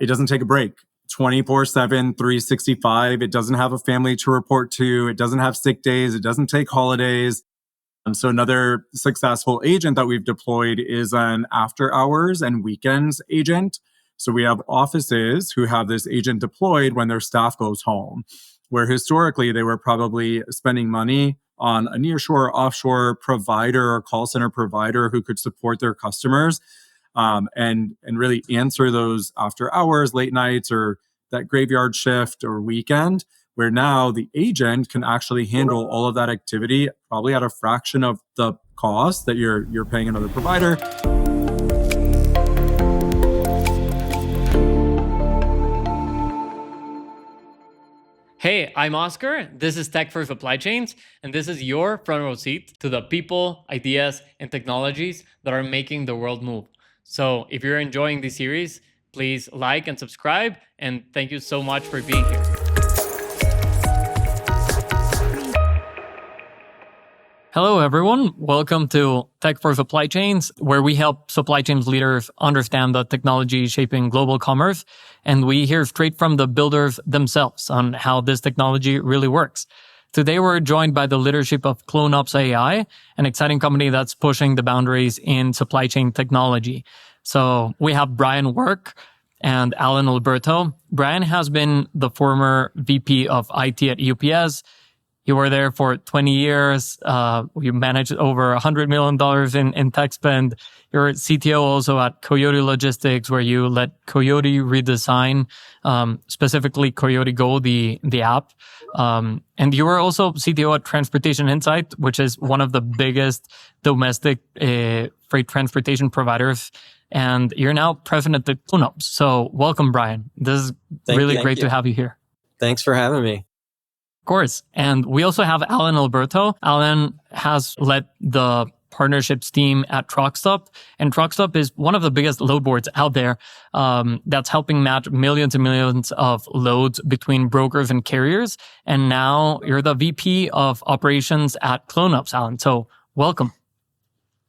It doesn't take a break. 24/7, 365. It doesn't have a family to report to. It doesn't have sick days. It doesn't take holidays. So another successful agent that we've deployed is an after hours and weekends agent. So we have offices who have this agent deployed when their staff goes home, where historically they were probably spending money on a nearshore, offshore provider or call center provider who could support their customers and really answer those after hours, late nights, or that graveyard shift or weekend, where now the agent can actually handle all of that activity, probably at a fraction of the cost that you're paying another provider. Hey, I'm Oscar. This is Tech for Supply Chains, and this is your front row seat to the people, ideas, and technologies that are making the world move. So if you're enjoying this series, please like and subscribe, and thank you so much for being here. Hello, everyone. Welcome to Tech for Supply Chains, where we help supply chains leaders understand the technology shaping global commerce. And we hear straight from the builders themselves on how this technology really works. Today, we're joined by the leadership of CloneOps AI, an exciting company that's pushing the boundaries in supply chain technology. So we have Brian Work and Alan Alberto. Brian has been the former VP of IT at UPS. You were there for 20 years. You managed over $100 million in tech spend. You're CTO also at Coyote Logistics, where you led Coyote redesign, specifically Coyote Go, the app. And you were also CTO at Transportation Insight, which is one of the biggest domestic freight transportation providers. And you're now president at CloneOps. So welcome, Brian. This is really great to have you here. Thanks for having me. Of course. And we also have Alan Alberto. Alan has led the partnerships team at TruckStop. And TruckStop is one of the biggest load boards out there that's helping match millions and millions of loads between brokers and carriers. And now you're the VP of operations at CloneOps, Alan. So welcome.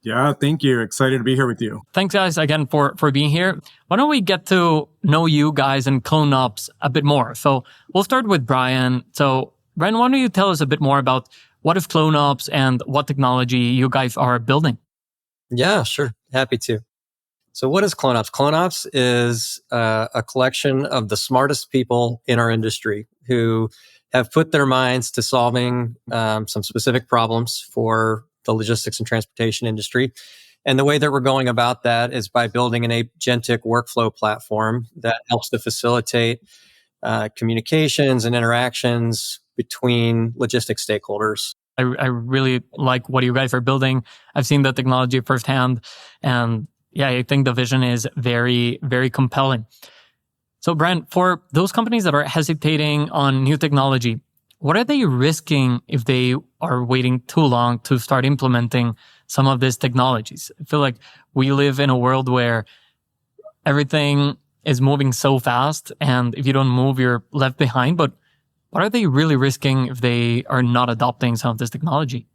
Yeah, thank you. Excited to be here with you. Thanks, guys, again for being here. Why don't we get to know you guys and CloneOps a bit more? So we'll start with Brian. So Brian, why don't you tell us a bit more about what is CloneOps and what technology you guys are building? Yeah, sure. Happy to. So what is CloneOps? CloneOps is a collection of the smartest people in our industry who have put their minds to solving some specific problems for the logistics and transportation industry. And the way that we're going about that is by building an agentic workflow platform that helps to facilitate communications and interactions between logistics stakeholders. I really like what you guys are building. I've seen the technology firsthand. And yeah, I think the vision is very, very compelling. So Brian, for those companies that are hesitating on new technology, what are they risking if they are waiting too long to start implementing some of these technologies? I feel like we live in a world where everything is moving so fast, and if you don't move, you're left behind. But what are they really risking if they are not adopting some of this technology?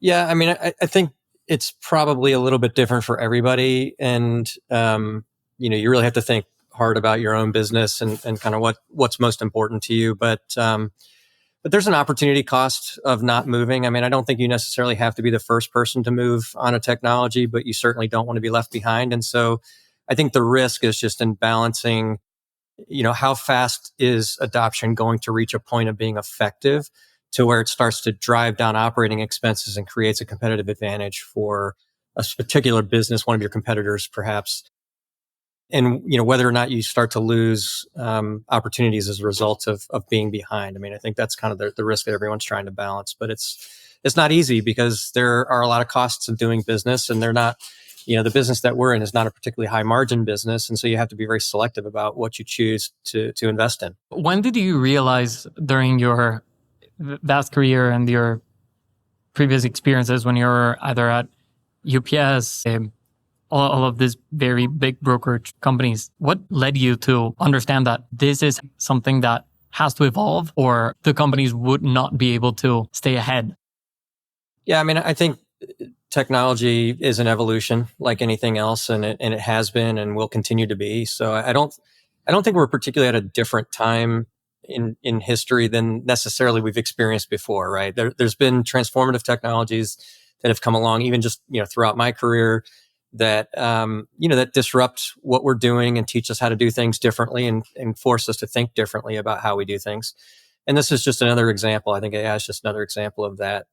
Yeah, I mean, I think it's probably a little bit different for everybody. And, you really have to think hard about your own business and kind of what's most important to you. But there's an opportunity cost of not moving. I mean, I don't think you necessarily have to be the first person to move on a technology, but you certainly don't want to be left behind. And so I think the risk is just in balancing, how fast is adoption going to reach a point of being effective to where it starts to drive down operating expenses and creates a competitive advantage for a particular business, one of your competitors, perhaps. And, whether or not you start to lose opportunities as a result of being behind. I mean, I think that's kind of the risk that everyone's trying to balance, but it's not easy because there are a lot of costs of doing business, and they're not, the business that we're in is not a particularly high margin business. And so you have to be very selective about what you choose to invest in. When did you realize during your vast career and your previous experiences when you were either at UPS, all of these very big brokerage companies, what led you to understand that this is something that has to evolve, or the companies would not be able to stay ahead? Yeah, I mean, I think technology is an evolution like anything else, and it has been and will continue to be. So I don't I don't think we're particularly at a different time in history than necessarily we've experienced before, right? There's been transformative technologies that have come along, even just throughout my career, that that disrupt what we're doing and teach us how to do things differently and force us to think differently about how we do things. And this is just another example. I think AI is just another example of that.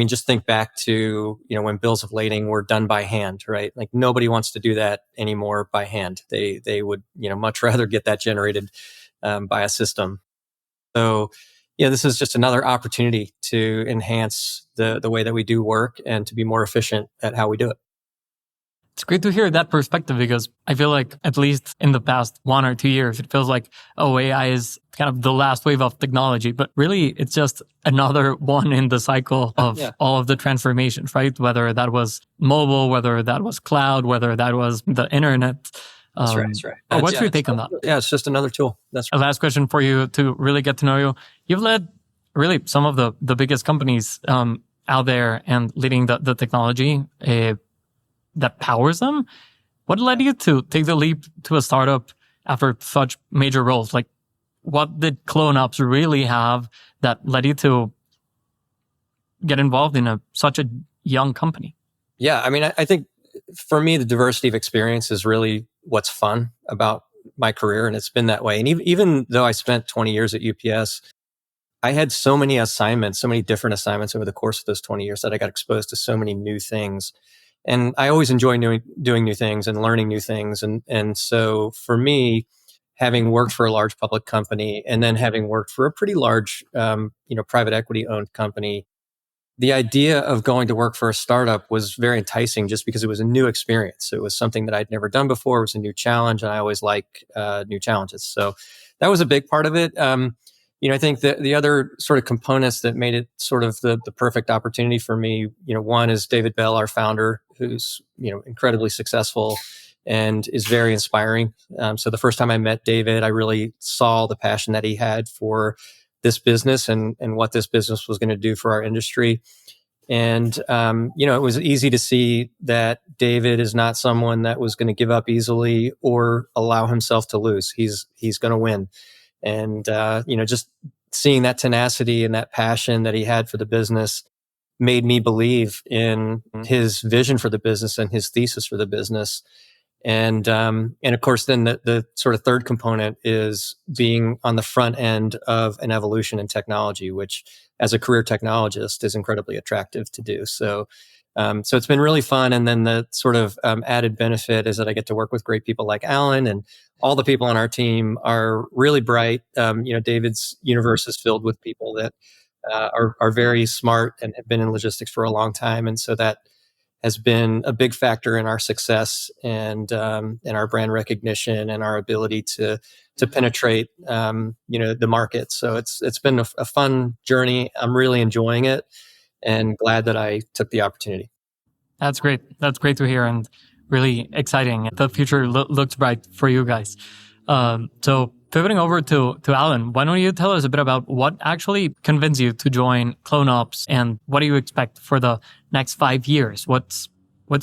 Just think back to, when bills of lading were done by hand, right? Like nobody wants to do that anymore by hand. They would, much rather get that generated by a system. So, this is just another opportunity to enhance the way that we do work and to be more efficient at how we do it. It's great to hear that perspective because I feel like, at least in the past 1 or 2 years, it feels like, AI is kind of the last wave of technology. But really, it's just another one in the cycle of all of the transformations, right? Whether that was mobile, whether that was cloud, whether that was the internet. That's right. That's right. What's your take on that? Yeah, it's just another tool. That's right. A last question for you to really get to know you. You've led really some of the biggest companies out there and leading the technology that powers them. What led you to take the leap to a startup after such major roles? Like, what did CloneOps really have that led you to get involved in such a young company? Yeah, I think for me, the diversity of experience is really what's fun about my career, and it's been that way. And even though I spent 20 years at UPS, I had so many assignments, so many different assignments over the course of those 20 years that I got exposed to so many new things. And I always enjoy doing new things and learning new things. And so for me, having worked for a large public company and then having worked for a pretty large, private equity owned company, the idea of going to work for a startup was very enticing just because it was a new experience. It was something that I'd never done before. It was a new challenge, and I always like new challenges. So that was a big part of it. I think that the other sort of components that made it sort of the perfect opportunity for me, one is David Bell, our founder, who's, incredibly successful and is very inspiring. So the first time I met David, I really saw the passion that he had for this business and what this business was going to do for our industry. And, it was easy to see that David is not someone that was going to give up easily or allow himself to lose. He's going to win. And, just seeing that tenacity and that passion that he had for the business made me believe in his vision for the business and his thesis for the business. And of course, then the sort of third component is being on the front end of an evolution in technology, which as a career technologist is incredibly attractive to do. So it's been really fun. And then the sort of added benefit is that I get to work with great people like Alan, and all the people on our team are really bright. David's universe is filled with people that are very smart and have been in logistics for a long time. And so that has been a big factor in our success and our brand recognition and our ability to penetrate the market. So it's been a fun journey. I'm really enjoying it and glad that I took the opportunity. That's great. That's great to hear and really exciting. The future looks bright for you guys. So pivoting over to Alan, why don't you tell us a bit about what actually convinced you to join CloneOps and what do you expect for the next 5 years? What's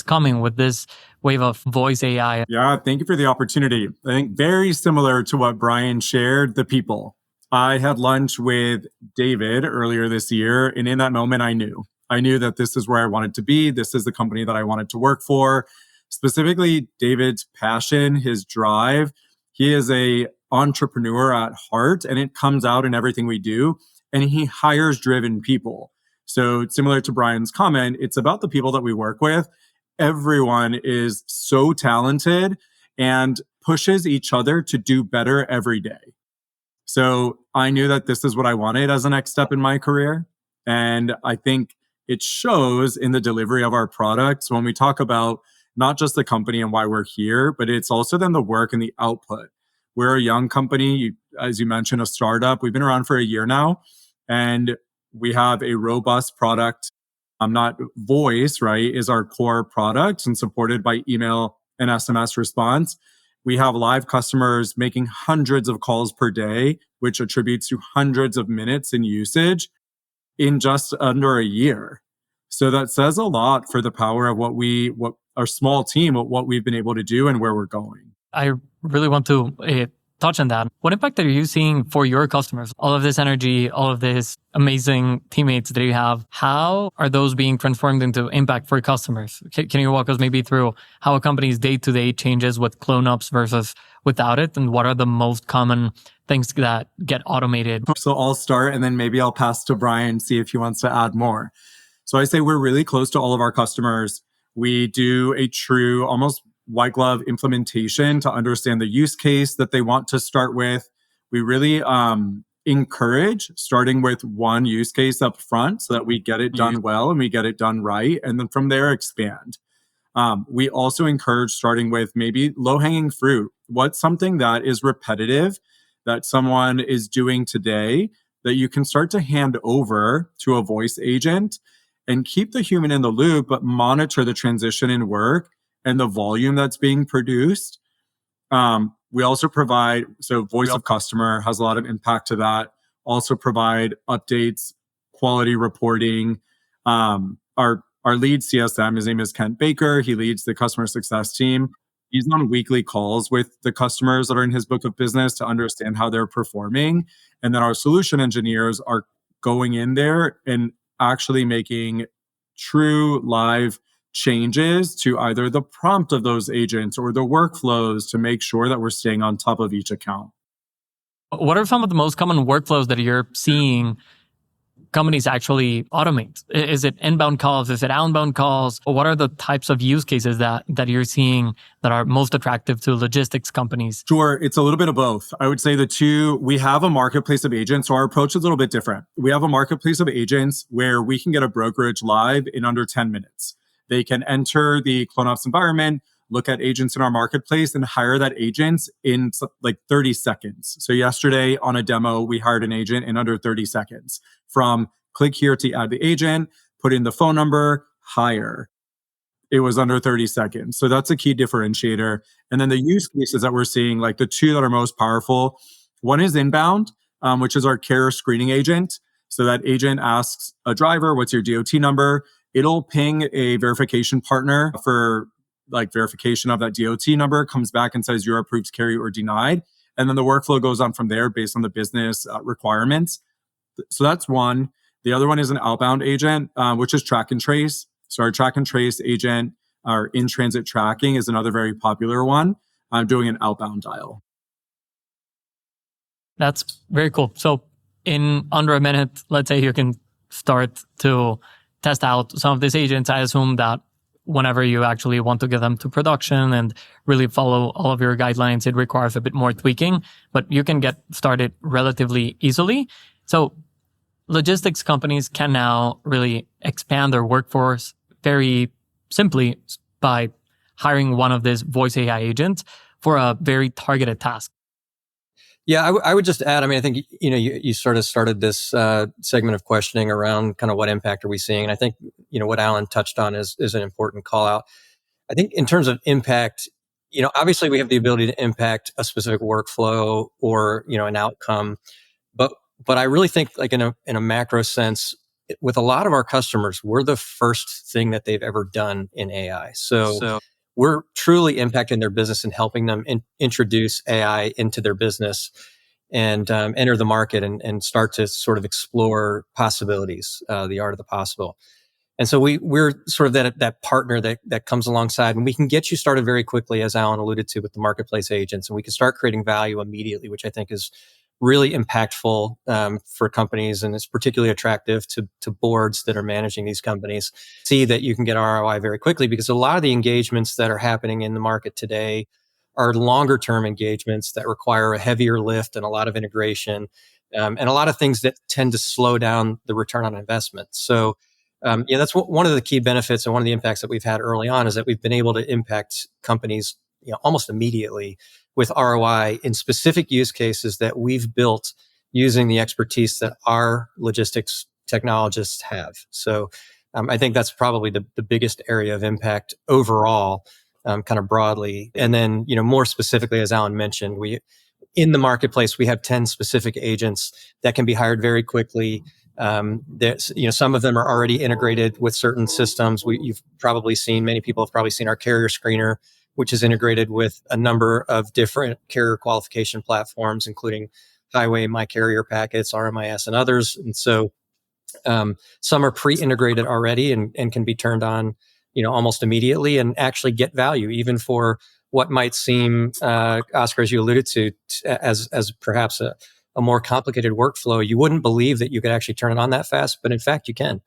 coming with this wave of voice AI? Yeah, thank you for the opportunity. I think very similar to what Brian shared, the people. I had lunch with David earlier this year, and in that moment, I knew that this is where I wanted to be. This is the company that I wanted to work for. Specifically, David's passion, his drive. He is a entrepreneur at heart, and it comes out in everything we do. And he hires driven people. So similar to Brian's comment, it's about the people that we work with. Everyone is so talented and pushes each other to do better every day. So I knew that this is what I wanted as a next step in my career. And I think it shows in the delivery of our products when we talk about not just the company and why we're here, but it's also then the work and the output. We're a young company, as you mentioned, a startup. We've been around for a year now, and we have a robust product. Not voice, right, is our core product and supported by email and SMS response. We have live customers making hundreds of calls per day, which attributes to hundreds of minutes in usage in just under a year. So that says a lot for the power of what our small team, what we've been able to do and where we're going. I really want to touch on that. What impact are you seeing for your customers? All of this energy, all of this amazing teammates that you have, how are those being transformed into impact for customers? Can you walk us maybe through how a company's day-to-day changes with CloneOps versus without it? And what are the most common things that get automated? So I'll start and then maybe I'll pass to Brian, see if he wants to add more. So I say we're really close to all of our customers. We do a true, almost white glove implementation to understand the use case that they want to start with. We really encourage starting with one use case up front so that we get it done well and we get it done right. And then from there, expand. We also encourage starting with maybe low-hanging fruit. What's something that is repetitive that someone is doing today that you can start to hand over to a voice agent and keep the human in the loop, but monitor the transition in work and the volume that's being produced. We also provide, so voice of customer has a lot of impact to that. Also provide updates, quality reporting. Our lead CSM, his name is Kent Baker. He leads the customer success team. He's on weekly calls with the customers that are in his book of business to understand how they're performing. And then our solution engineers are going in there and actually making true live changes to either the prompt of those agents or the workflows to make sure that we're staying on top of each account. What are some of the most common workflows that you're seeing companies actually automate? Is it inbound calls? Is it outbound calls? Or what are the types of use cases that you're seeing that are most attractive to logistics companies? Sure. It's a little bit of both. I would say we have a marketplace of agents. So our approach is a little bit different. We have a marketplace of agents where we can get a brokerage live in under 10 minutes. They can enter the CloneOps environment, look at agents in our marketplace, and hire that agent in like 30 seconds. So yesterday on a demo, we hired an agent in under 30 seconds. From click here to add the agent, put in the phone number, hire. It was under 30 seconds. So that's a key differentiator. And then the use cases that we're seeing, like the two that are most powerful, one is inbound, which is our carrier screening agent. So that agent asks a driver, what's your DOT number? It'll ping a verification partner for like verification of that DOT number, comes back and says you're approved carry or denied. And then the workflow goes on from there based on the business requirements. So that's one. The other one is an outbound agent, which is track and trace. So our track and trace agent, our in-transit tracking is another very popular one. I'm doing an outbound dial. That's very cool. So in under a minute, let's say you can start to test out some of these agents. I assume that whenever you actually want to get them to production and really follow all of your guidelines, it requires a bit more tweaking, but you can get started relatively easily. So logistics companies can now really expand their workforce very simply by hiring one of these voice AI agents for a very targeted task. Yeah, I would just add, I mean, I think, you sort of started this segment of questioning around kind of what impact are we seeing? And I think, what Alan touched on is an important call out. I think in terms of impact, obviously we have the ability to impact a specific workflow or, an outcome. But I really think like in a macro sense, with a lot of our customers, we're the first thing that they've ever done in AI. So we're truly impacting their business and helping them introduce AI into their business and enter the market and start to sort of explore possibilities, the art of the possible. And so we're sort of that partner that comes alongside, and we can get you started very quickly, as Alan alluded to, with the marketplace agents, and we can start creating value immediately, which I think is really impactful for companies, and it's particularly attractive to boards that are managing these companies. See that you can get ROI very quickly, because a lot of the engagements that are happening in the market today are longer term engagements that require a heavier lift and a lot of integration, and a lot of things that tend to slow down the return on investment. So that's one of the key benefits, and one of the impacts that we've had early on is that we've been able to impact companies almost immediately with ROI in specific use cases that we've built using the expertise that our logistics technologists have. So I think that's probably the biggest area of impact overall, kind of broadly. And then, more specifically, as Alan mentioned, in the marketplace, we have 10 specific agents that can be hired very quickly. Some of them are already integrated with certain systems. Many people have probably seen our carrier screener, which is integrated with a number of different carrier qualification platforms, including Highway, My Carrier Packets, RMIS, and others. And so some are pre-integrated already and can be turned on, almost immediately and actually get value, even for what might seem, Oscar, as you alluded to, as perhaps a more complicated workflow. You wouldn't believe that you could actually turn it on that fast, but in fact you can.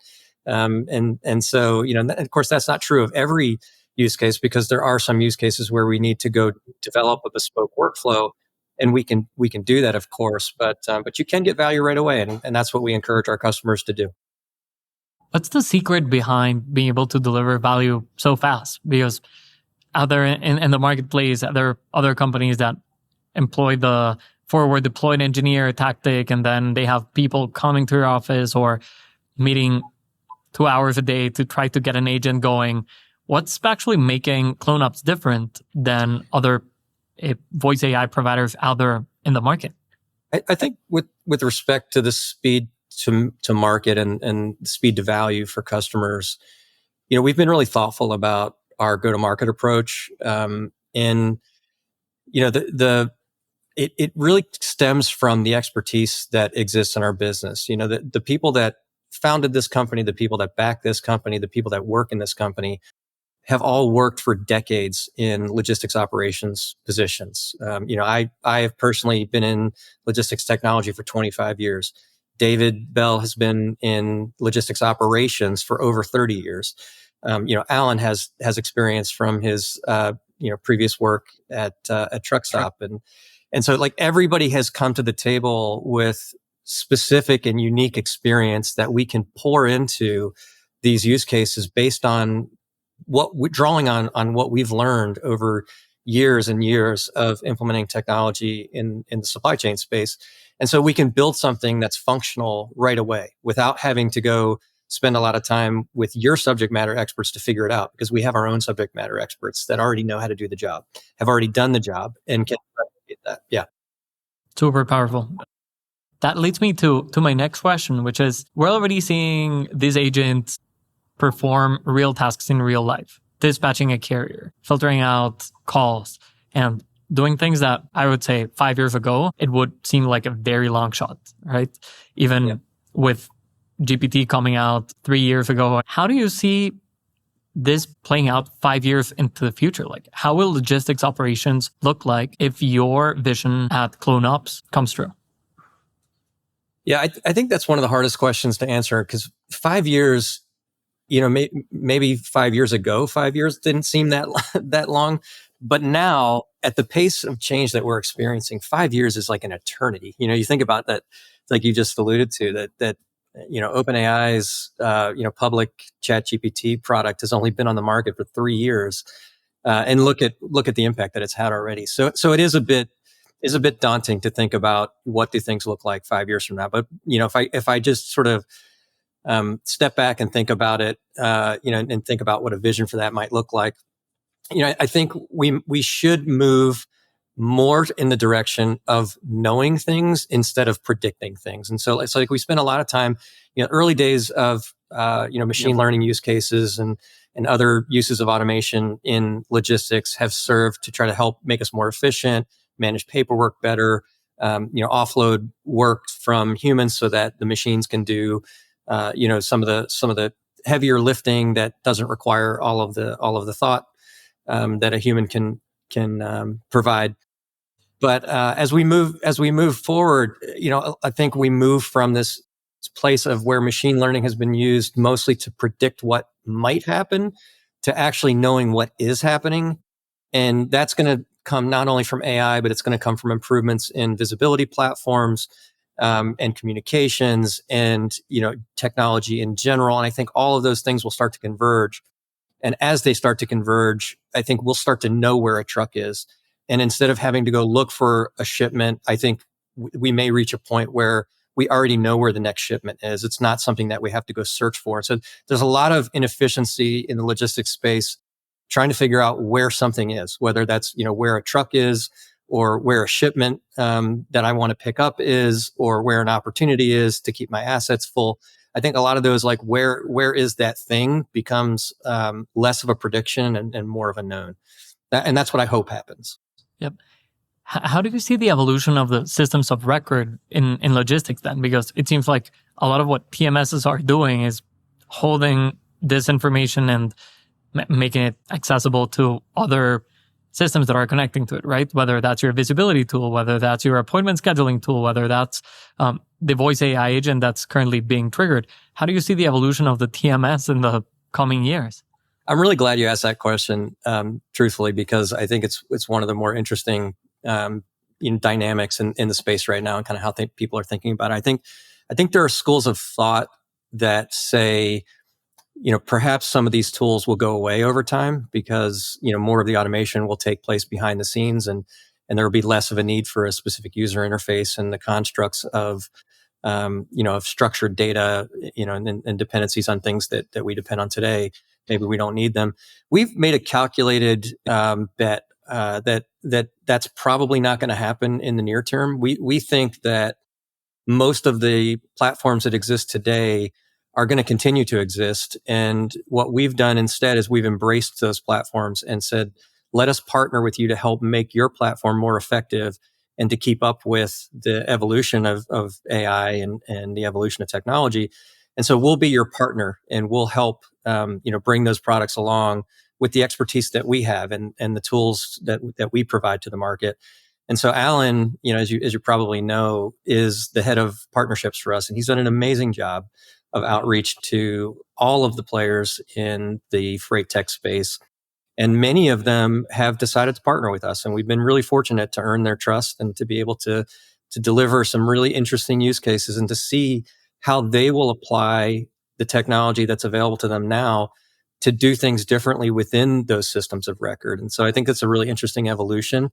And so, of course, that's not true of every use case, because there are some use cases where we need to go develop a bespoke workflow, and we can do that, of course. But you can get value right away, and that's what we encourage our customers to do. What's the secret behind being able to deliver value so fast? Because out there in the marketplace, there are other companies that employ the forward deployed engineer tactic, and then they have people coming to your office or meeting 2 hours a day to try to get an agent going. What's actually making CloneOps different than other voice AI providers out there in the market? I think with respect to the speed to market and speed to value for customers, we've been really thoughtful about our go-to-market approach. And it really stems from the expertise that exists in our business. The people that founded this company, the people that back this company, the people that work in this company have all worked for decades in logistics operations positions. I have personally been in logistics technology for 25 years. David Bell has been in logistics operations for over 30 years. Alan has experience from his previous work at Truck Stop, and so like everybody has come to the table with specific and unique experience that we can pour into these use cases based on drawing on what we've learned over years and years of implementing technology in the supply chain space. And so we can build something that's functional right away without having to go spend a lot of time with your subject matter experts to figure it out, because we have our own subject matter experts that already know how to do the job, have already done the job, and can replicate that. Yeah. Super powerful. That leads me to my next question, which is, we're already seeing these agents perform real tasks in real life, dispatching a carrier, filtering out calls, and doing things that I would say 5 years ago, it would seem like a very long shot, right? Even with GPT coming out 3 years ago. How do you see this playing out 5 years into the future? Like, how will logistics operations look like if your vision at CloneOps comes true? Yeah, I think that's one of the hardest questions to answer, because 5 years, maybe 5 years ago, 5 years didn't seem that long. But now, at the pace of change that we're experiencing, 5 years is like an eternity. You think about that, like you just alluded to, that OpenAI's public ChatGPT product has only been on the market for 3 years, and look at the impact that it's had already. So it is a bit daunting to think about what do things look like 5 years from now. But if I just sort of step back and think about it, and think about what a vision for that might look like, I think we should move more in the direction of knowing things instead of predicting things. And so it's like we spend a lot of time, early days of machine learning use cases and other uses of automation in logistics have served to try to help make us more efficient, manage paperwork better, offload work from humans so that the machines can do some of the heavier lifting that doesn't require all of the thought that a human can provide. But as we move forward, I think we move from this place of where machine learning has been used mostly to predict what might happen to actually knowing what is happening. And that's going to come not only from AI, but it's going to come from improvements in visibility platforms, and communications, and technology in general. And I think all of those things will start to converge. And as they start to converge, I think we'll start to know where a truck is. And instead of having to go look for a shipment, I think we may reach a point where we already know where the next shipment is. It's not something that we have to go search for. So there's a lot of inefficiency in the logistics space trying to figure out where something is, whether that's where a truck is, or where a shipment that I want to pick up is, or where an opportunity is to keep my assets full. I think a lot of those, like where is that thing, becomes less of a prediction and more of a known. And that's what I hope happens. Yep. How do you see the evolution of the systems of record in logistics then? Because it seems like a lot of what TMSs are doing is holding this information and making it accessible to other systems that are connecting to it, right? Whether that's your visibility tool, whether that's your appointment scheduling tool, whether that's the voice AI agent that's currently being triggered. How do you see the evolution of the TMS in the coming years? I'm really glad you asked that question, truthfully, because I think it's one of the more interesting dynamics in the space right now, and kind of how people are thinking about it. I think there are schools of thought that say, perhaps some of these tools will go away over time because more of the automation will take place behind the scenes, and there will be less of a need for a specific user interface, and the constructs of of structured data, and dependencies on things that we depend on today. Maybe we don't need them. We've made a calculated bet that's probably not going to happen in the near term. We think that most of the platforms that exist today are going to continue to exist. And what we've done instead is we've embraced those platforms and said, let us partner with you to help make your platform more effective and to keep up with the evolution of AI and the evolution of technology. And so we'll be your partner, and we'll help bring those products along with the expertise that we have and the tools that we provide to the market. And so Alan, as you probably know, is the head of partnerships for us, and he's done an amazing job of outreach to all of the players in the freight tech space. And many of them have decided to partner with us, and we've been really fortunate to earn their trust and to be able to deliver some really interesting use cases and to see how they will apply the technology that's available to them now to do things differently within those systems of record. And so I think that's a really interesting evolution.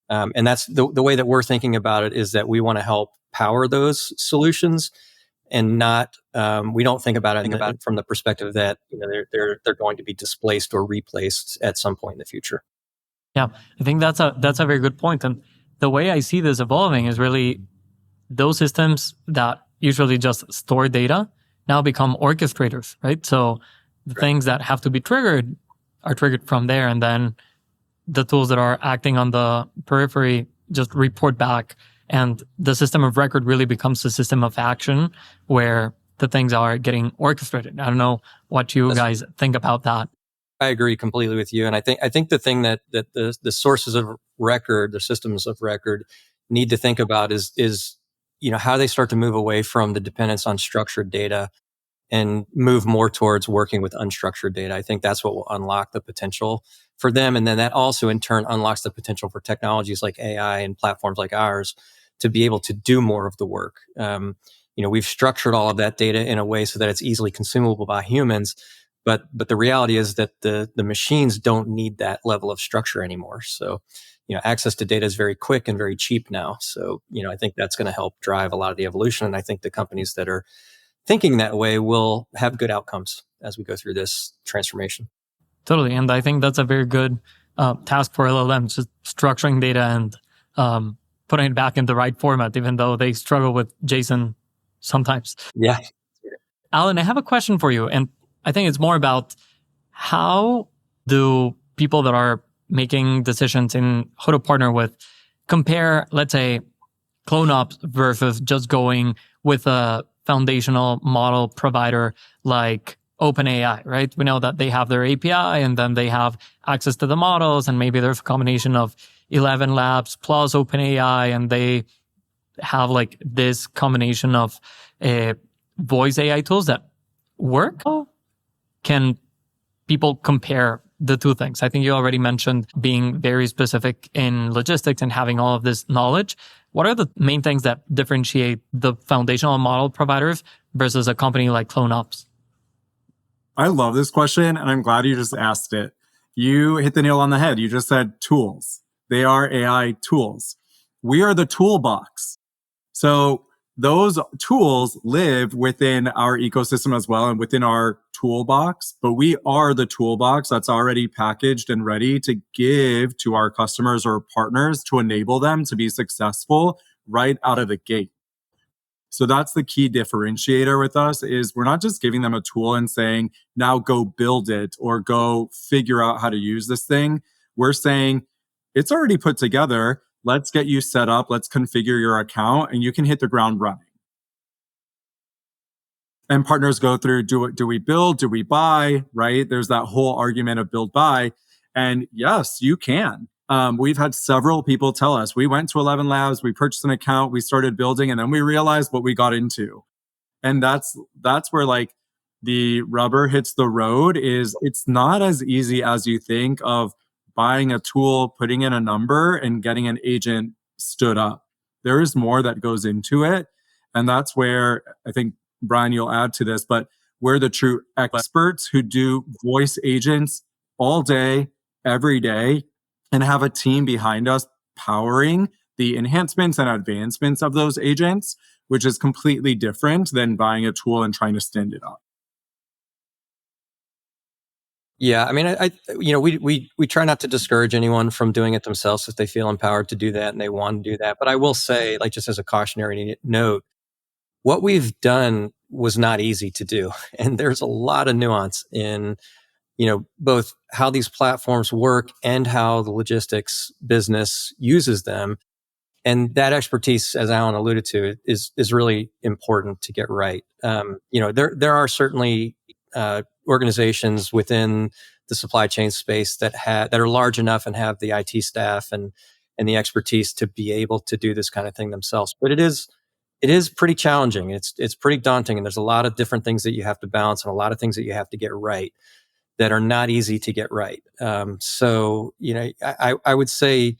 And that's the way that we're thinking about it, is that we want to help power those solutions, and not we don't think about it from the perspective that they're going to be displaced or replaced at some point in the future. Yeah, I think that's a very good point. And the way I see this evolving is really those systems that usually just store data now become orchestrators, right? So the things that have to be triggered are triggered from there, and then the tools that are acting on the periphery just report back, and the system of record really becomes the system of action where the things are getting orchestrated. I don't know what you guys think about that. I agree completely with you. And I think the thing that the sources of record, the systems of record need to think about is how they start to move away from the dependence on structured data and move more towards working with unstructured data. I think that's what will unlock the potential for them. And then that also in turn unlocks the potential for technologies like AI and platforms like ours to be able to do more of the work. We've structured all of that data in a way so that it's easily consumable by humans. But the reality is that the machines don't need that level of structure anymore. So, access to data is very quick and very cheap now. So, I think that's going to help drive a lot of the evolution. And I think the companies that are thinking that way will have good outcomes as we go through this transformation. Totally. And I think that's a very good task for LLMs, just structuring data and putting it back in the right format, even though they struggle with JSON sometimes. Yeah. Alan, I have a question for you. And I think it's more about how do people that are making decisions in who to partner with compare, let's say, CloneOps versus just going with a foundational model provider like OpenAI, right? We know that they have their API and then they have access to the models, and maybe there's a combination of 11 labs plus OpenAI, and they have like this combination of voice AI tools that work. Can people compare the two things? I think you already mentioned being very specific in logistics and having all of this knowledge. What are the main things that differentiate the foundational model providers versus a company like CloneOps? I love this question, and I'm glad you just asked it. You hit the nail on the head. You just said tools. They are AI tools. We are the toolbox. So those tools live within our ecosystem as well and within our toolbox, but we are the toolbox that's already packaged and ready to give to our customers or partners to enable them to be successful right out of the gate. So that's the key differentiator with us, is we're not just giving them a tool and saying, now go build it or go figure out how to use this thing. We're saying it's already put together. Let's get you set up. Let's configure your account and you can hit the ground running. And partners go through, do we build? Do we buy? Right? There's that whole argument of build, buy. And yes, you can. We've had several people tell us, we went to 11 Labs, we purchased an account, we started building, and then we realized what we got into. And that's where like the rubber hits the road. Is it's not as easy as you think of buying a tool, putting in a number, and getting an agent stood up. There is more that goes into it. And that's where I think, Brian, you'll add to this, but we're the true experts who do voice agents all day, every day, and have a team behind us powering the enhancements and advancements of those agents, which is completely different than buying a tool and trying to stand it up. Yeah, I mean, we try not to discourage anyone from doing it themselves if they feel empowered to do that and they want to do that. But I will say, like, just as a cautionary note, what we've done was not easy to do. And there's a lot of nuance in, both how these platforms work and how the logistics business uses them. And that expertise, as Alan alluded to, is really important to get right. There are certainly organizations within the supply chain space that are large enough and have the IT staff and the expertise to be able to do this kind of thing themselves. But it is pretty challenging. It's pretty daunting, and there's a lot of different things that you have to balance and a lot of things that you have to get right that are not easy to get right. So I would say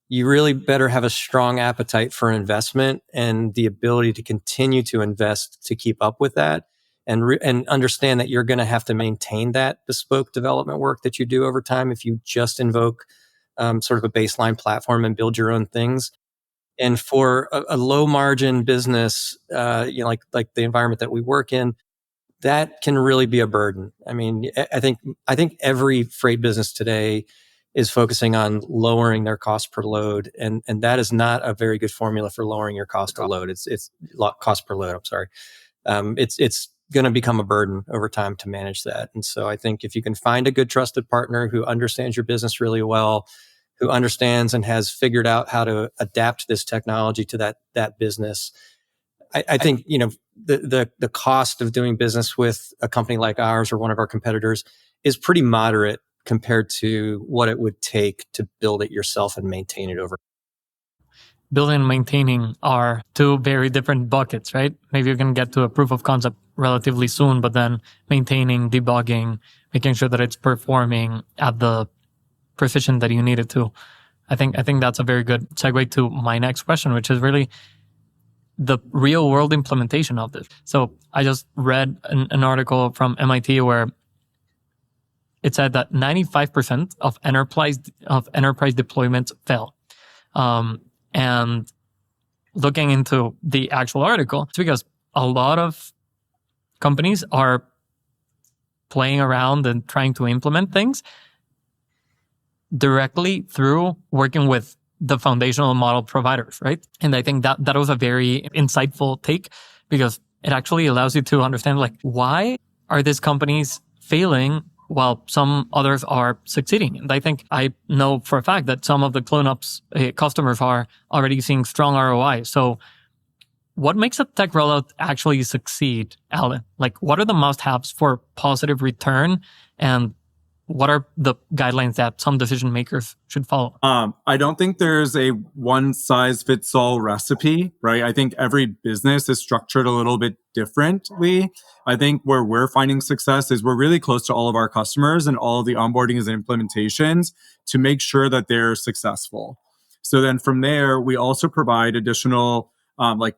you really better have a strong appetite for investment and the ability to continue to invest to keep up with that, and understand that you're going to have to maintain that bespoke development work that you do over time if you just invoke sort of a baseline platform and build your own things. And for a low margin business, like the environment that we work in, that can really be a burden. I mean, I think every freight business today is focusing on lowering their cost per load, and that is not a very good formula for lowering your cost per load. It's cost per load. I'm sorry. It's going to become a burden over time to manage that. And so I think if you can find a good trusted partner who understands your business really well, who understands and has figured out how to adapt this technology to that business, I think the cost of doing business with a company like ours or one of our competitors is pretty moderate compared to what it would take to build it yourself and maintain it over. Building and maintaining are two very different buckets, right? Maybe you can get to a proof of concept relatively soon, but then maintaining, debugging, making sure that it's performing at the precision that you need it to. I think that's a very good segue to my next question, which is really the real world implementation of this. So I just read an article from MIT where it said that 95% of enterprise deployments fail. And looking into the actual article, it's because a lot of companies are playing around and trying to implement things directly through working with the foundational model providers, right? And I think that was a very insightful take, because it actually allows you to understand, like, why are these companies failing while some others are succeeding? And I think I know for a fact that some of the CloneOps customers are already seeing strong ROI. So what makes a tech rollout actually succeed, Alan? Like, what are the must-haves for positive return, and what are the guidelines that some decision makers should follow? I don't think there's a one-size-fits-all recipe, right? I think every business is structured a little bit differently. I think where we're finding success is we're really close to all of our customers and all of the onboardings and implementations to make sure that they're successful. So then from there, we also provide additional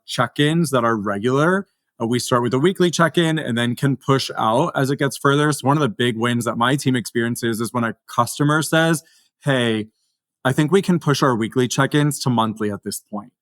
check-ins that are regular. We start with a weekly check-in and then can push out as it gets further. So one of the big wins that my team experiences is when a customer says, hey, I think we can push our weekly check-ins to monthly at this point.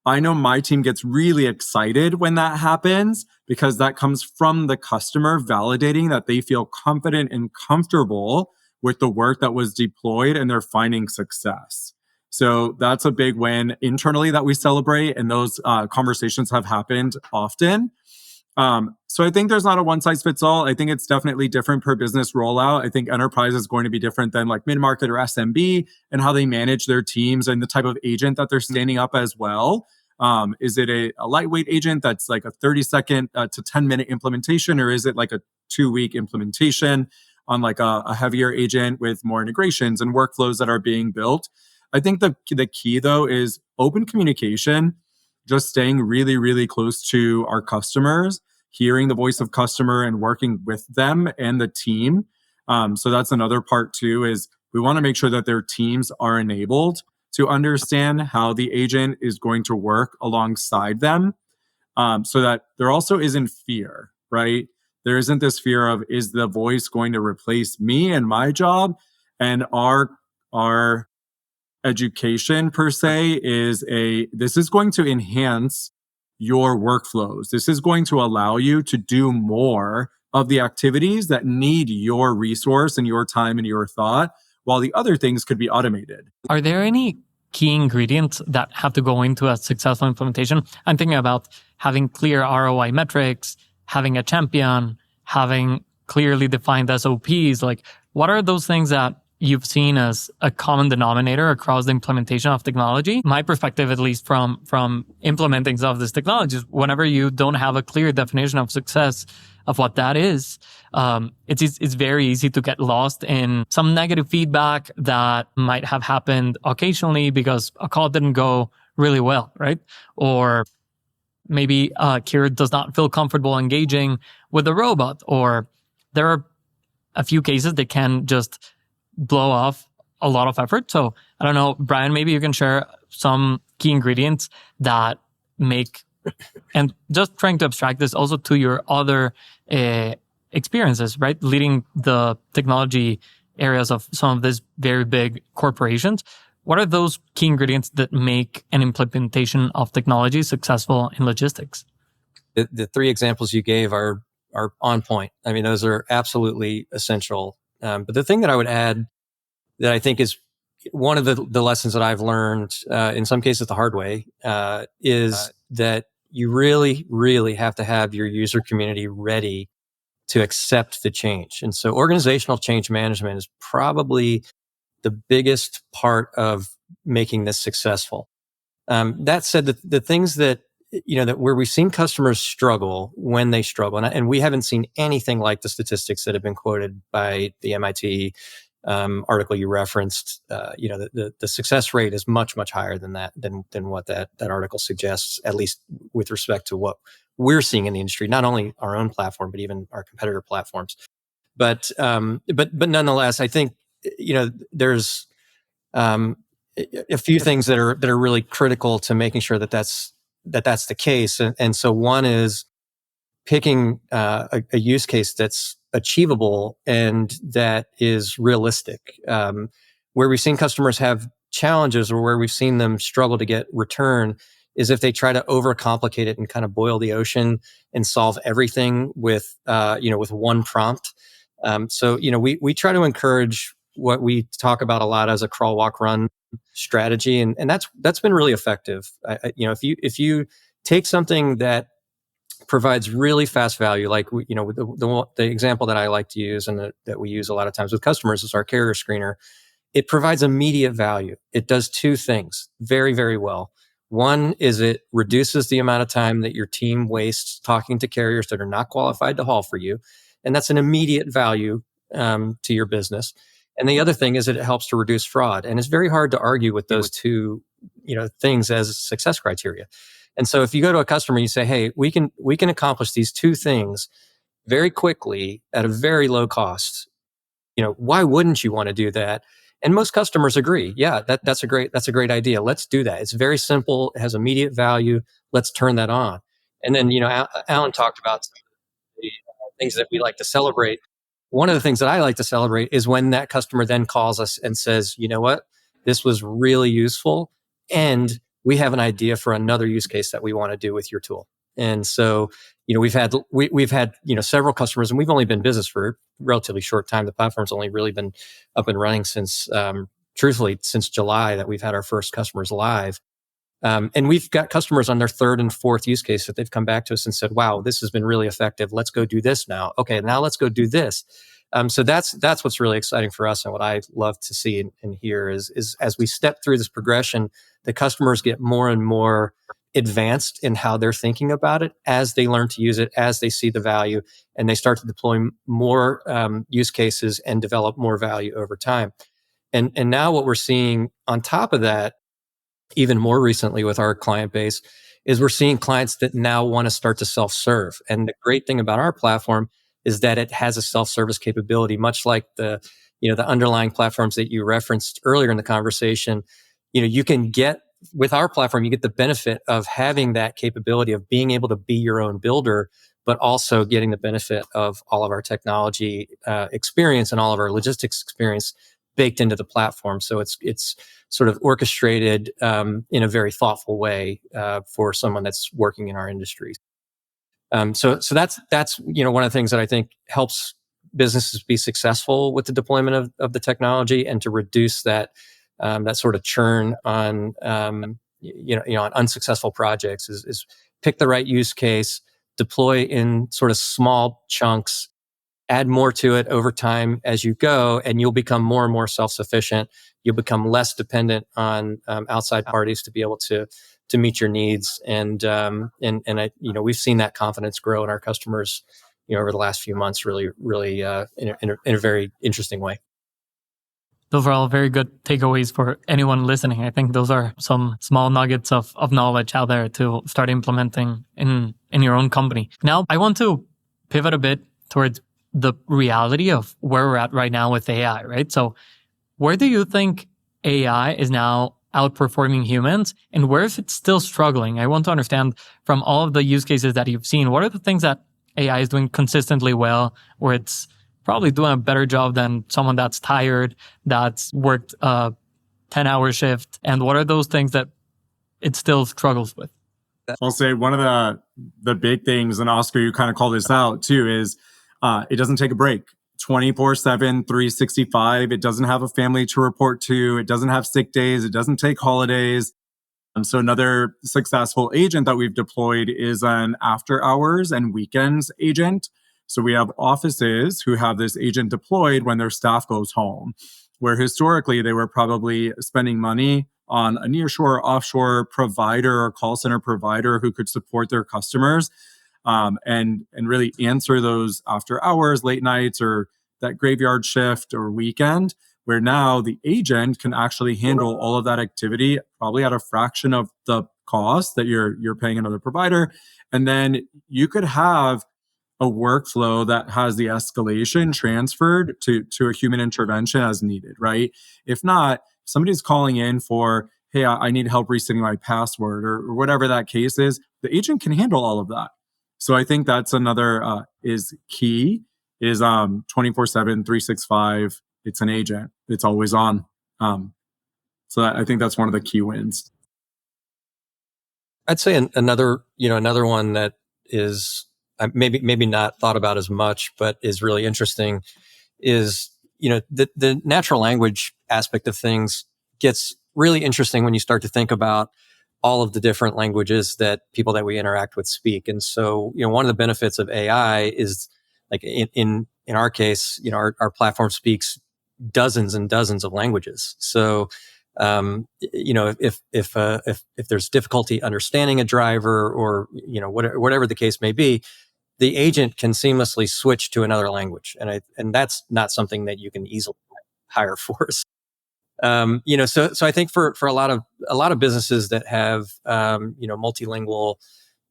I know my team gets really excited when that happens, because that comes from the customer validating that they feel confident and comfortable with the work that was deployed and they're finding success. So that's a big win internally that we celebrate, and those conversations have happened often. So So I think there's not a one size fits all. I think it's definitely different per business rollout. I think enterprise is going to be different than like mid-market or SMB and how they manage their teams and the type of agent that they're standing up as well. Is it a lightweight agent that's like a 30-second to 10-minute implementation, or is it like a 2-week implementation on like a heavier agent with more integrations and workflows that are being built? I think the key though is open communication, just staying really, really close to our customers, hearing the voice of customer and working with them and the team. So that's another part too, is we want to make sure that their teams are enabled to understand how the agent is going to work alongside them, so that there also isn't fear, right? There isn't this fear of, is the voice going to replace me and my job? And our education per se is this is going to enhance your workflows. This is going to allow you to do more of the activities that need your resource and your time and your thought, while the other things could be automated. Are there any key ingredients that have to go into a successful implementation? I'm thinking about having clear ROI metrics, having a champion, having clearly defined SOPs. Like, what are those things that you've seen as a common denominator across the implementation of technology? My perspective, at least from implementing some of these technologies, whenever you don't have a clear definition of success of what that is, it's very easy to get lost in some negative feedback that might have happened occasionally because a call didn't go really well, right? Or maybe Kira does not feel comfortable engaging with the robot, or there are a few cases that can just blow off a lot of effort. So I don't know, Brian, maybe you can share some key ingredients that make, and just trying to abstract this also to your other experiences, right? Leading the technology areas of some of these very big corporations. What are those key ingredients that make an implementation of technology successful in logistics? The three examples you gave are on point. I mean, those are absolutely essential. But the thing that I would add that I think is one of the lessons that I've learned, in some cases the hard way, is that you really, really have to have your user community ready to accept the change. And so organizational change management is probably the biggest part of making this successful. That said, the things that, that where we've seen customers struggle when they struggle, and we haven't seen anything like the statistics that have been quoted by the MIT article you referenced. The success rate is much, much higher than that, than what that article suggests, at least with respect to what we're seeing in the industry, not only our own platform, but even our competitor platforms. But nonetheless, I think, there's a few things that are really critical to making sure that's the case. And so one is picking a use case that's achievable and that is realistic. Where we've seen customers have challenges, or where we've seen them struggle to get return, is if they try to overcomplicate it and kind of boil the ocean and solve everything with one prompt. So we try to encourage what we talk about a lot as a crawl, walk, run strategy, and that's been really effective. If you take something that provides really fast value, like the example that I like to use and that we use a lot of times with customers is our carrier screener. It provides immediate value. It does two things very, very well. One is it reduces the amount of time that your team wastes talking to carriers that are not qualified to haul for you, and that's an immediate value to your business. And the other thing is that it helps to reduce fraud, and it's very hard to argue with those two things as success criteria. And so if you go to a customer and you say, hey, we can accomplish these two things very quickly at a very low cost, why wouldn't you want to do that? And most customers agree. Yeah, that's a great idea. Let's do that. It's very simple. It has immediate value. Let's turn that on. And then, Alan talked about some of the things that we like to celebrate. One of the things that I like to celebrate is when that customer then calls us and says, you know what, this was really useful, and we have an idea for another use case that we want to do with your tool. And so, we've had several customers, and we've only been in business for a relatively short time. The platform's only really been up and running since, truthfully, since July that we've had our first customers live. And we've got customers on their third and fourth use case that they've come back to us and said, wow, this has been really effective. Let's go do this now. Okay, now let's go do this. So that's what's really exciting for us, and what I love to see and hear is as we step through this progression, the customers get more and more advanced in how they're thinking about it as they learn to use it, as they see the value, and they start to deploy more use cases and develop more value over time. And now what we're seeing on top of that, even more recently with our client base, is we're seeing clients that now want to start to self-serve. And the great thing about our platform is that it has a self-service capability, much like the underlying platforms that you referenced earlier in the conversation. You can get, with our platform, you get the benefit of having that capability of being able to be your own builder, but also getting the benefit of all of our technology experience and all of our logistics experience baked into the platform. So it's sort of orchestrated in a very thoughtful way for someone that's working in our industry. So that's one of the things that I think helps businesses be successful with the deployment of the technology, and to reduce that sort of churn on on unsuccessful projects is pick the right use case, deploy in sort of small chunks, add more to it over time as you go, and you'll become more and more self-sufficient. You'll become less dependent on outside parties to be able to meet your needs. And we've seen that confidence grow in our customers, over the last few months, really in a very interesting way. Those are all very good takeaways for anyone listening. I think those are some small nuggets of knowledge out there to start implementing in your own company. Now, I want to pivot a bit towards the reality of where we're at right now with AI, right? So where do you think AI is now outperforming humans, and where is it still struggling? I want to understand, from all of the use cases that you've seen, what are the things that AI is doing consistently well, where it's probably doing a better job than someone that's tired, that's worked a 10-hour shift, and what are those things that it still struggles with? I'll say one of the big things, and Oscar, you kind of call this out too, is it doesn't take a break. 24/7, 365. It doesn't have a family to report to. It doesn't have sick days. It doesn't take holidays. So another successful agent that we've deployed is an after hours and weekends agent. So we have offices who have this agent deployed when their staff goes home, where historically they were probably spending money on a nearshore, offshore provider or call center provider who could support their customers. And really answer those after hours, late nights, or that graveyard shift or weekend, where now the agent can actually handle all of that activity, probably at a fraction of the cost that you're paying another provider. And then you could have a workflow that has the escalation transferred to a human intervention as needed, right? If not, somebody's calling in for, hey, I need help resetting my password, or whatever that case is, the agent can handle all of that. So I think that's another is key, is 24/7, 365. It's an agent. It's always on. So I think that's one of the key wins. I'd say another one that is maybe not thought about as much, but is really interesting, is the natural language aspect of things gets really interesting when you start to think about all of the different languages that people that we interact with speak. And so, one of the benefits of AI is, like in our case, our platform speaks dozens and dozens of languages. So, if there's difficulty understanding a driver, or whatever the case may be, the agent can seamlessly switch to another language, and that's not something that you can easily hire for. So I think for a lot of businesses that have multilingual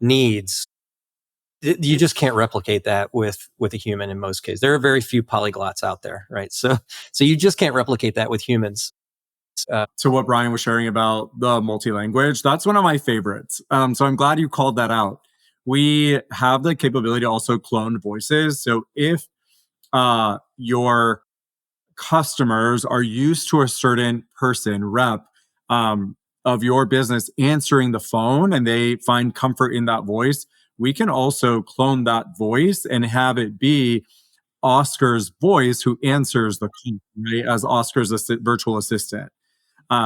needs, you just can't replicate that with a human in most cases. There are very few polyglots out there, right? So you just can't replicate that with humans. To what Brian was sharing about the multi-language, that's one of my favorites. So I'm glad you called that out. We have the capability to also clone voices. So if your customers are used to a certain rep of your business answering the phone, and they find comfort in that voice, we can also clone that voice and have it be Oscar's voice who answers the call, right, as Oscar's virtual assistant.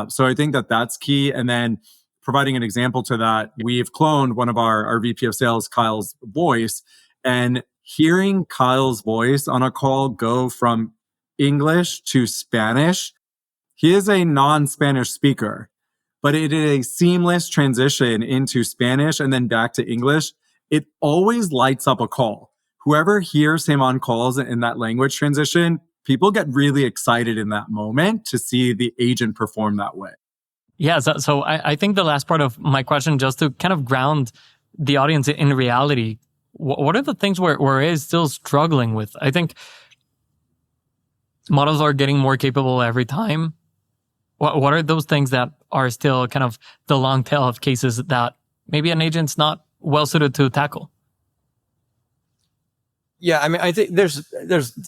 So I think that's key. And then providing an example to that, we've cloned one of our VP of sales, Kyle's voice, and hearing Kyle's voice on a call go from English to Spanish. He is a non-Spanish speaker, but it is a seamless transition into Spanish and then back to English. It always lights up a call. Whoever hears him on calls in that language transition, people get really excited in that moment to see the agent perform that way. Yeah, so I think the last part of my question, just to kind of ground the audience in reality, what are the things where AI is still struggling with? I think models are getting more capable every time. What are those things that are still kind of the long tail of cases that maybe an agent's not well suited to tackle? Yeah, I mean, I think there's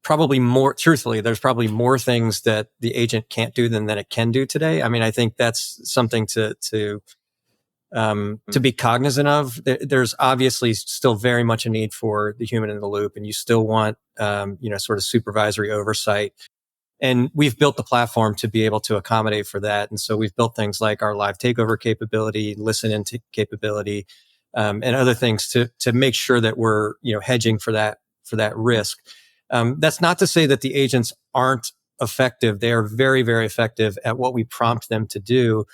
probably more, truthfully, there's probably more things that the agent can't do than that it can do today. I mean, I think that's something to be cognizant of. There's obviously still very much a need for the human in the loop, and you still want, sort of supervisory oversight. And we've built the platform to be able to accommodate for that. And so we've built things like our live takeover capability, listen in capability, and other things to make sure that we're, hedging for that risk. That's not to say that the agents aren't effective. They are very, very effective at what we prompt them to do.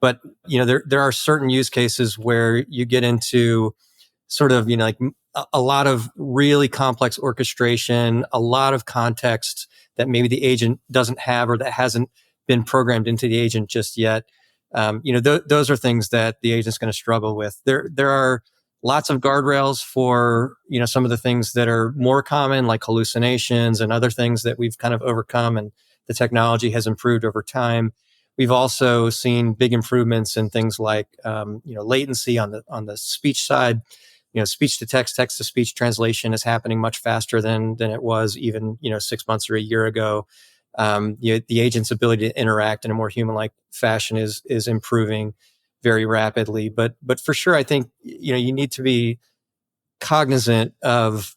But, there are certain use cases where you get into sort of, like a lot of really complex orchestration, a lot of context that maybe the agent doesn't have or that hasn't been programmed into the agent just yet. Those are things that the agent's going to struggle with. There are lots of guardrails for, some of the things that are more common, like hallucinations and other things that we've kind of overcome, and the technology has improved over time. We've also seen big improvements in things like, latency on the speech side. Speech to text, text to speech translation is happening much faster than it was even, 6 months or a year ago. The agent's ability to interact in a more human-like fashion is improving very rapidly. But for sure, I think, you need to be cognizant of,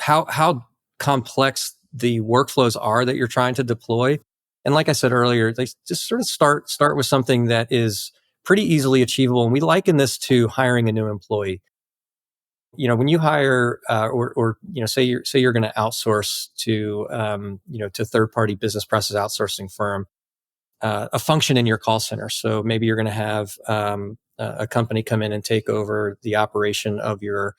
how complex the workflows are that you're trying to deploy. And like I said earlier, they just sort of start with something that is pretty easily achievable. And we liken this to hiring a new employee. When you hire, say you're going to outsource to, to third-party business process outsourcing firm, a function in your call center. So maybe you're going to have a company come in and take over the operation of your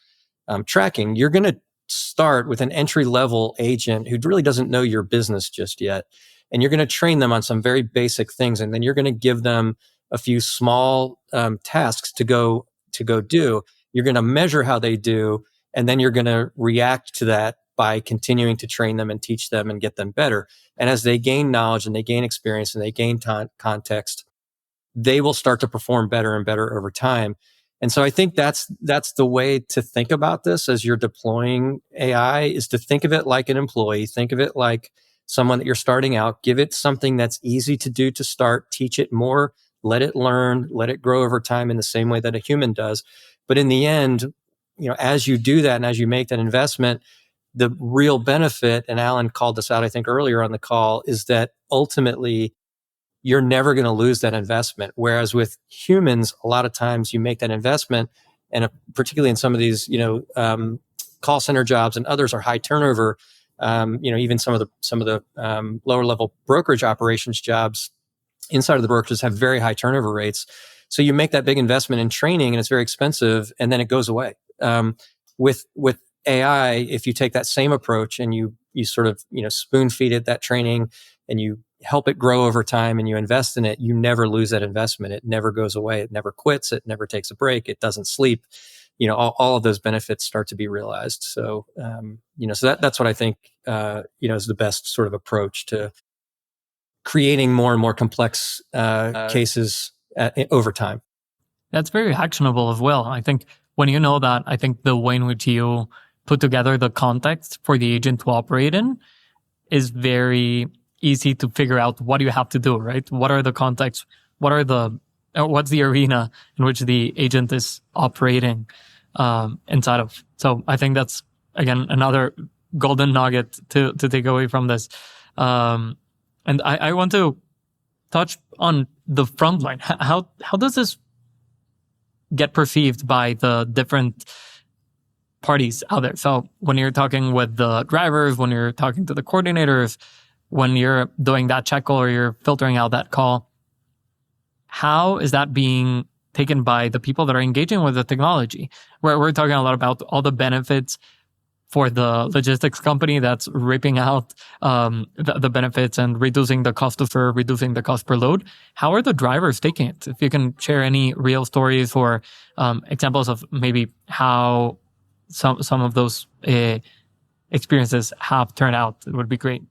tracking. You're going to start with an entry-level agent who really doesn't know your business just yet. And you're going to train them on some very basic things. And then you're going to give them a few small tasks to go do. You're going to measure how they do, and then you're going to react to that by continuing to train them and teach them and get them better. And as they gain knowledge and they gain experience and they gain context, they will start to perform better and better over time. And so I think that's the way to think about this as you're deploying AI, is to think of it like an employee. Think of it like someone that you're starting out. Give it something that's easy to do to start. Teach it more. Let it learn. Let it grow over time in the same way that a human does. But in the end, as you do that and as you make that investment, the real benefit, and Alan called this out, I think, earlier on the call, is that ultimately you're never going to lose that investment. Whereas with humans, a lot of times you make that investment, and particularly in some of these, call center jobs and others are high turnover. Even some of the lower level brokerage operations jobs inside of the brokerages have very high turnover rates. So you make that big investment in training, and it's very expensive, and then it goes away. With AI, if you take that same approach and you sort of spoon feed it that training, and you help it grow over time, and you invest in it, you never lose that investment. It never goes away. It never quits. It never takes a break. It doesn't sleep. All of those benefits start to be realized. So, so that's what I think, is the best sort of approach to creating more and more complex cases over time. That's very actionable as well. I think when you know that, I think the way in which you put together the context for the agent to operate in is very easy to figure out what you have to do, right? What are the contexts? What's the arena in which the agent is operating inside of? So I think that's, again, another golden nugget to take away from this. And I want to touch on the front line, how does this get perceived by the different parties out there? So when you're talking with the drivers, when you're talking to the coordinators, when you're doing that check call or you're filtering out that call, how is that being taken by the people that are engaging with the technology? We're talking a lot about all the benefits for the logistics company that's ripping out the benefits and reducing the cost to serve, reducing the cost per load. How are the drivers taking it? If you can share any real stories or examples of maybe how some of those experiences have turned out, it would be great.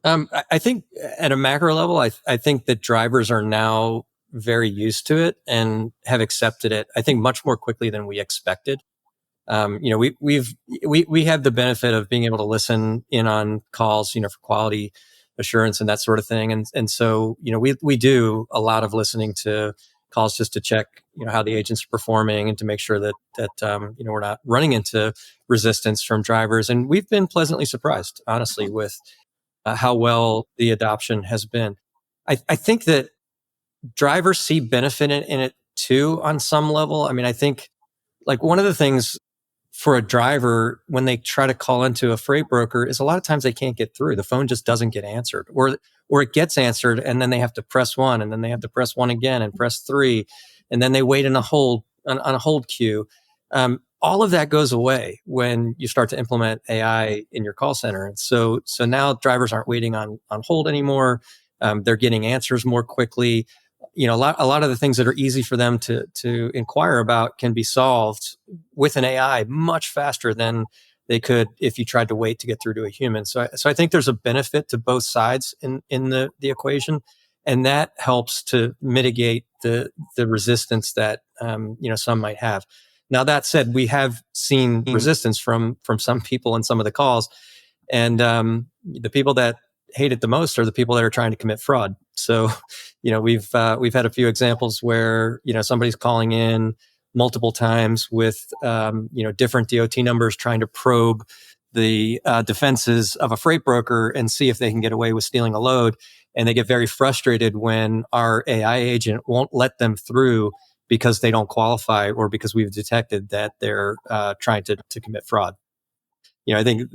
I think at a macro level, I think that drivers are now very used to it and have accepted it, I think, much more quickly than we expected. We have the benefit of being able to listen in on calls, for quality assurance and that sort of thing. And so, we do a lot of listening to calls just to check, how the agents are performing and to make sure that we're not running into resistance from drivers. And we've been pleasantly surprised, honestly, with how well the adoption has been. I think that drivers see benefit in it too on some level. I mean, I think like one of the things for a driver when they try to call into a freight broker is a lot of times they can't get through. The phone just doesn't get answered, or it gets answered and then they have to press one and then they have to press one again and press three. And then they wait in a hold on a hold queue. All of that goes away when you start to implement AI in your call center. And so now drivers aren't waiting on hold anymore. They're getting answers more quickly. A lot of the things that are easy for them to inquire about can be solved with an AI much faster than they could if you tried to wait to get through to a human. So I think there's a benefit to both sides in the equation, and that helps to mitigate the resistance that some might have. Now that said, we have seen resistance from some people in some of the calls, and the people that hate it the most are the people that are trying to commit fraud. So, we've had a few examples where somebody's calling in multiple times with different DOT numbers, trying to probe the defenses of a freight broker and see if they can get away with stealing a load. And they get very frustrated when our AI agent won't let them through because they don't qualify or because we've detected that they're trying to commit fraud. I think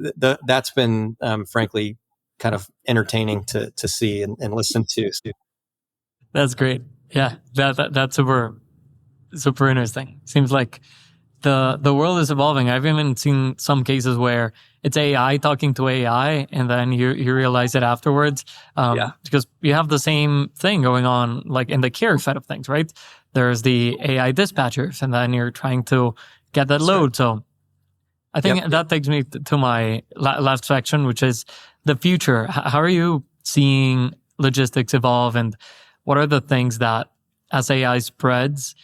that's been frankly kind of entertaining to see and listen to. That's great. Yeah, that's super interesting. Seems like the world is evolving. I've even seen some cases where it's AI talking to AI, and then you realize it afterwards. Because you have the same thing going on, like in the care side of things, right? There's the AI dispatchers, and then you're trying to get that load. Right. So I think that takes me to my last section, which is the future. How are you seeing logistics evolve, and what are the things that as AI spreads,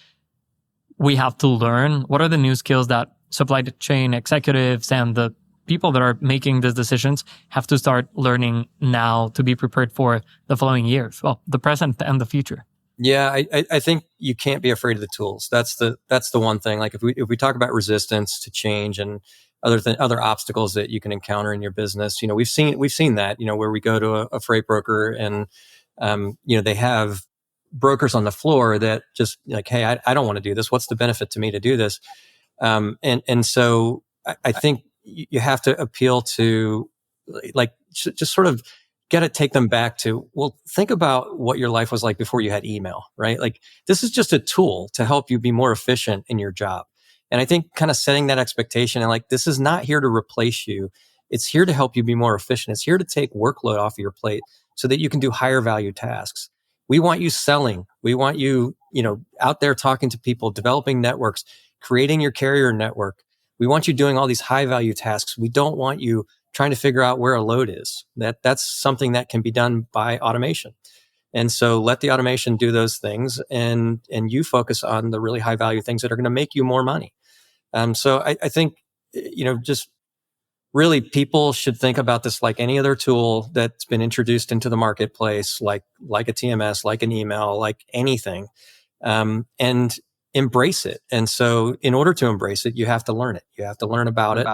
we have to learn? What are the new skills that supply chain executives and the people that are making these decisions have to start learning now to be prepared for the following years? Well, the present and the future. Yeah, I think you can't be afraid of the tools. That's the one thing. Like if we talk about resistance to change and other obstacles that you can encounter in your business, we've seen that, where we go to a freight broker and they have brokers on the floor that just like, hey, I don't want to do this. What's the benefit to me to do this? And so I think you have to appeal to just sort of take them back to, well, think about what your life was like before you had email, right? Like this is just a tool to help you be more efficient in your job. And I think kind of setting that expectation and like, this is not here to replace you. It's here to help you be more efficient. It's here to take workload off of your plate so that you can do higher value tasks. We want you selling. We want you, out there talking to people, developing networks, creating your carrier network. We want you doing all these high value tasks. We don't want you trying to figure out where a load is. That's something that can be done by automation. And so let the automation do those things and you focus on the really high value things that are going to make you more money. So I think, just really people should think about this like any other tool that's been introduced into the marketplace, like a TMS, like an email, like anything, and embrace it. And so in order to embrace it, you have to learn it. You have to learn about it.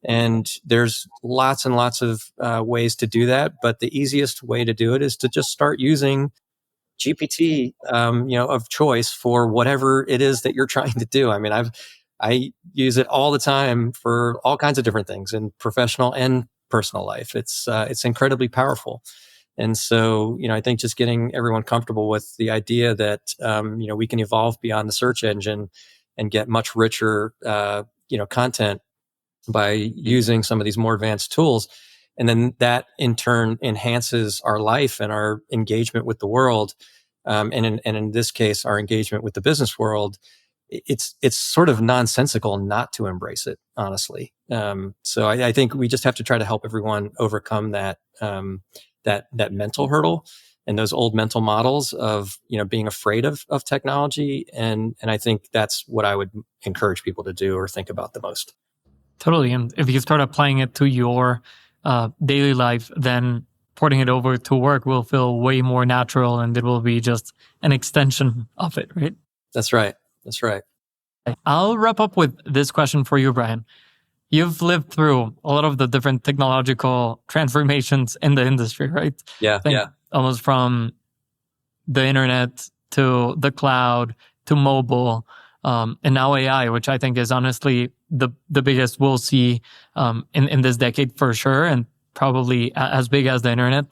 And there's lots and lots of ways to do that. But the easiest way to do it is to just start using GPT, of choice for whatever it is that you're trying to do. I mean, I use it all the time for all kinds of different things in professional and personal life. It's incredibly powerful. And so, I think just getting everyone comfortable with the idea that, we can evolve beyond the search engine and get much richer, content by using some of these more advanced tools. And then that in turn enhances our life and our engagement with the world. And in this case, our engagement with the business world. It's sort of nonsensical not to embrace it, honestly. So I think we just have to try to help everyone overcome that that mental hurdle and those old mental models of being afraid of technology. And I think that's what I would encourage people to do or think about the most. Totally. And if you start applying it to your daily life, then porting it over to work will feel way more natural, and it will be just an extension of it, right? That's right. That's right. I'll wrap up with this question for you, Brian. You've lived through a lot of the different technological transformations in the industry, right? Yeah. Almost from the internet to the cloud to mobile, and now AI, which I think is honestly the biggest we'll see in this decade for sure, and probably as big as the internet.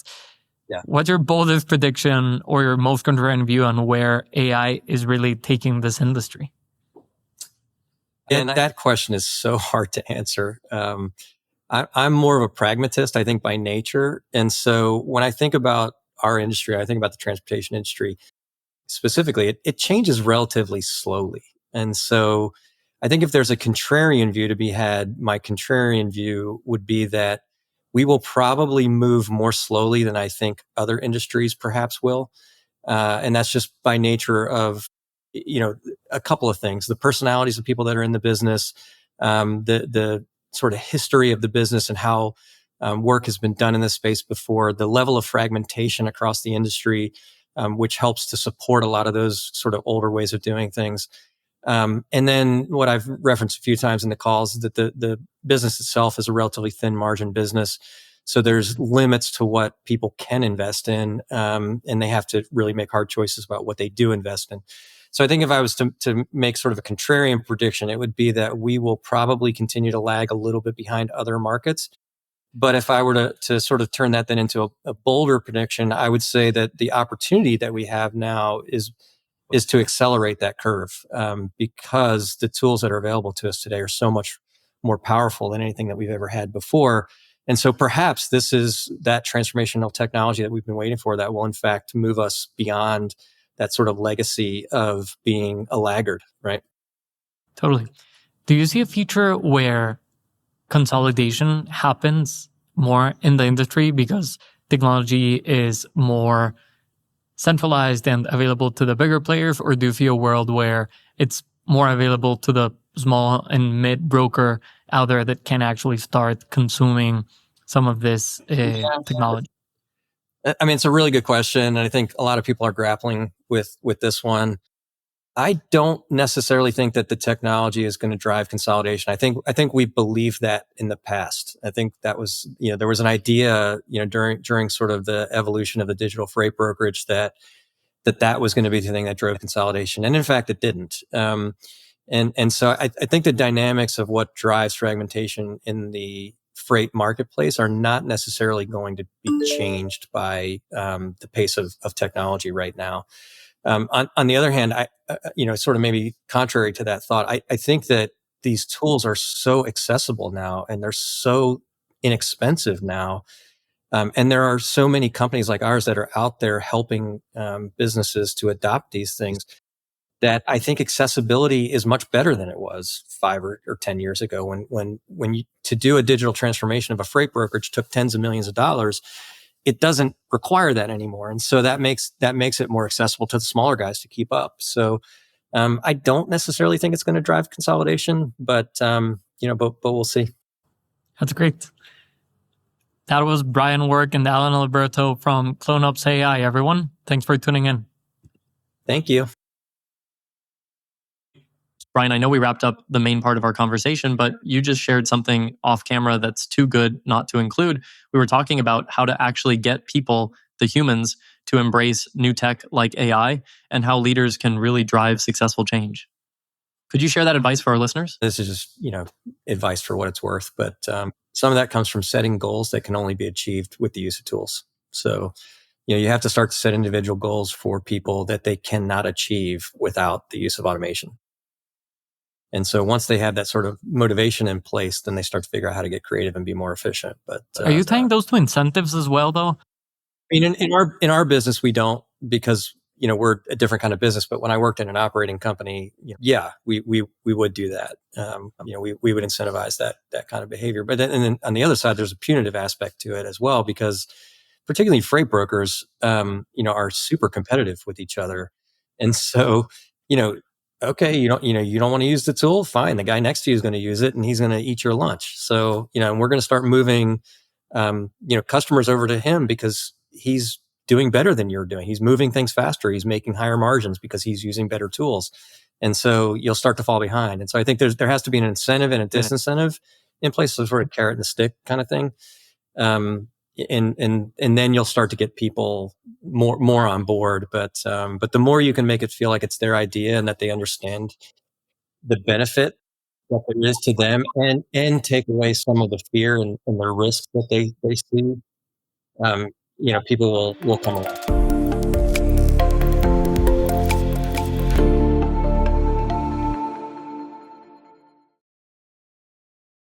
Yeah. What's your boldest prediction or your most contrarian view on where AI is really taking this industry? And that question is so hard to answer. I'm more of a pragmatist, I think, by nature. And so when I think about our industry, I think about the transportation industry specifically, it changes relatively slowly. And so I think if there's a contrarian view to be had, my contrarian view would be that we will probably move more slowly than I think other industries perhaps will. And that's just by nature of, a couple of things: the personalities of people that are in the business, the sort of history of the business and how work has been done in this space before, the level of fragmentation across the industry, which helps to support a lot of those sort of older ways of doing things. And then what I've referenced a few times in the calls is that the business itself is a relatively thin margin business. So there's limits to what people can invest in, and they have to really make hard choices about what they do invest in. So I think if I was to make sort of a contrarian prediction, it would be that we will probably continue to lag a little bit behind other markets. But if I were to sort of turn that then into a bolder prediction, I would say that the opportunity that we have now is to accelerate that curve, because the tools that are available to us today are so much more powerful than anything that we've ever had before. And so perhaps this is that transformational technology that we've been waiting for that will in fact move us beyond that sort of legacy of being a laggard, right? Totally. Do you see a future where consolidation happens more in the industry because technology is more centralized and available to the bigger players? Or do you see a world where it's more available to the small and mid broker out there that can actually start consuming some of this technology? I mean, it's a really good question. And I think a lot of people are grappling with this one. I don't necessarily think that the technology is going to drive consolidation. I think we believed that in the past. I think that was, there was an idea, during sort of the evolution of the digital freight brokerage that was going to be the thing that drove consolidation. And in fact, it didn't. And so I think the dynamics of what drives fragmentation in the freight marketplace are not necessarily going to be changed by the pace of technology right now. On the other hand, I sort of maybe contrary to that thought, I think that these tools are so accessible now and they're so inexpensive now. And there are so many companies like ours that are out there helping businesses to adopt these things that I think accessibility is much better than it was 5 or 10 years ago when to do a digital transformation of a freight brokerage took tens of millions of dollars. It doesn't require that anymore. And so that makes it more accessible to the smaller guys to keep up. So I don't necessarily think it's going to drive consolidation, but we'll see. That's great. That was Brian Work and Alan Alberto from CloneOps AI, everyone. Thanks for tuning in. Thank you. Brian, I know we wrapped up the main part of our conversation, but you just shared something off camera that's too good not to include. We were talking about how to actually get people, the humans, to embrace new tech like AI and how leaders can really drive successful change. Could you share that advice for our listeners? This is just, advice for what it's worth. But some of that comes from setting goals that can only be achieved with the use of tools. So, you have to start to set individual goals for people that they cannot achieve without the use of automation. And so once they have that sort of motivation in place, then they start to figure out how to get creative and be more efficient. But are you tying those to incentives as well, though? I mean, in our business, we don't, because we're a different kind of business. But when I worked in an operating company, we would do that. We would incentivize that kind of behavior. But then on the other side, there's a punitive aspect to it as well, because particularly freight brokers, are super competitive with each other, and so okay, you don't want to use the tool, fine. The guy next to you is going to use it, and he's going to eat your lunch. So and we're going to start moving customers over to him because he's doing better than you're doing. He's moving things faster. He's making higher margins because he's using better tools. And so you'll start to fall behind. And so I think there has to be an incentive and a disincentive in place, so sort of carrot and stick kind of thing. And then you'll start to get people more on board. But the more you can make it feel like it's their idea and that they understand the benefit that there is to them, and take away some of the fear and the risks that they see, people will come along.